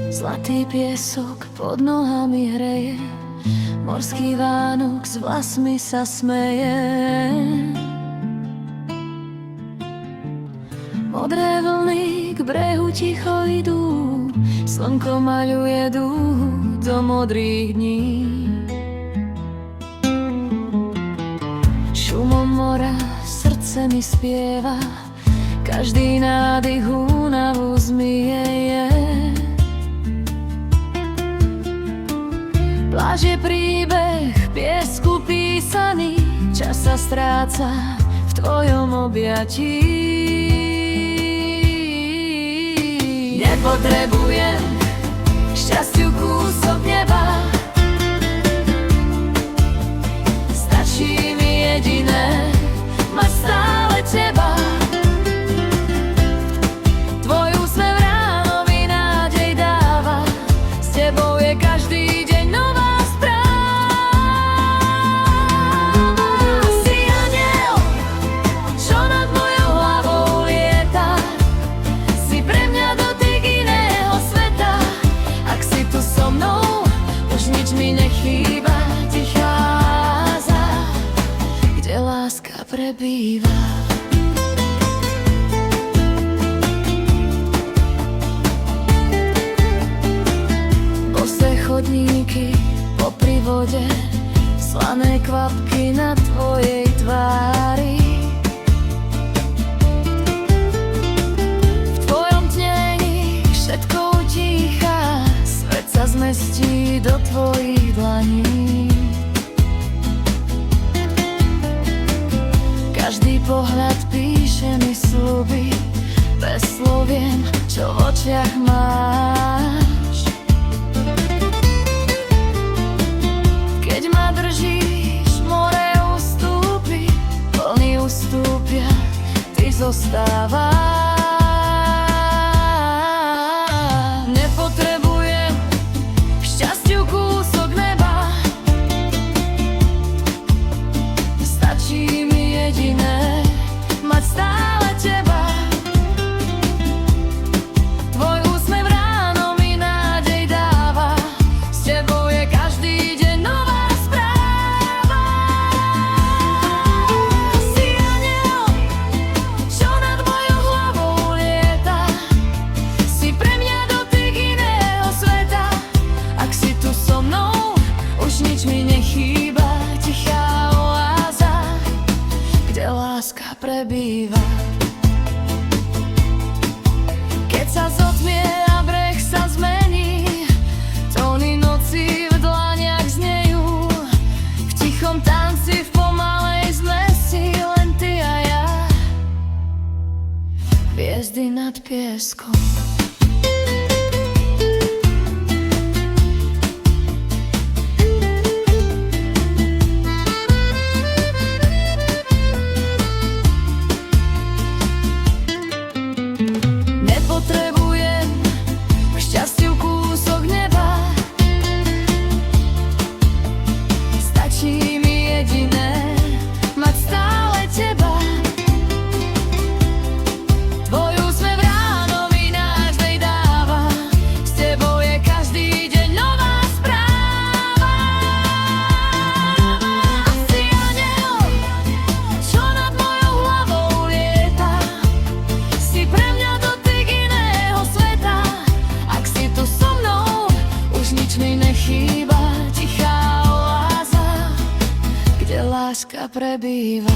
Zlatý piesok pod nohami hreje, morský Vánok s vlasmi sa smeje. Modré vlny k brehu ticho idú, slnko maľuje dúhu do modrých dní. Šumom mora srdce mi spieva, každý nádych únavu zmieje. Pláž je príbeh piesku písaný, čas sa stráca v tvojom objatí. Nepotrebujem šťastiu kúsok neba, stačí mi jediné, mať stále teba. Tvoj úsmev ráno mi nádej dáva, s tebou je každý deň nová správa. Si anjel, čo nad mojou hlavou lieta, si pre mňa dotyk iného sveta. Ak si tu so mnou, už nič mi nechýba, tichá oáza, kde láska prebýva. Bosé chodníky popri vode, slané kvapky na tvojej tvári. V tvojom tnení všetko utícha, svet sa zmestí do tvojich dlaní. Každý pohľad píše mi sľuby, bez slov viem, čo v očiach máš. Keď ma držíš, more ustúpi, vlny ustúpia, ty zostávaš. Nepotrebujem šťastiu kúsok neba, stačí mi jediné, mať stále teba. Tvoj úsmev ráno mi nádej dáva, s tebou je každý deň nová správa. Si anjel, čo nad mojou hlavou lieta, si pre mňa dotyk iného sveta. Ak si tu so mnou, už nič mi nechýba, tichá oáza, kde láska prebýva. Keď sa zotmie a breh sa zmení, tóny noci v dlaniach znejú, v tichom tanci, v pomalej zmesi, len ty a ja, hviezdy nad pieskom. Nepotrebujem šťastiu kúsok neba, stačí mi jediné, mať stále teba. Tvoj úsmev ráno mi nádej dáva, s tebou je každý deň nová správa. Si anjel, čo nad mojou hlavou lieta, si pre mňa dotyk iného sveta. Ak si tu so mnou, už nič mi nechýba, tichá oáza, kde láska prebýva.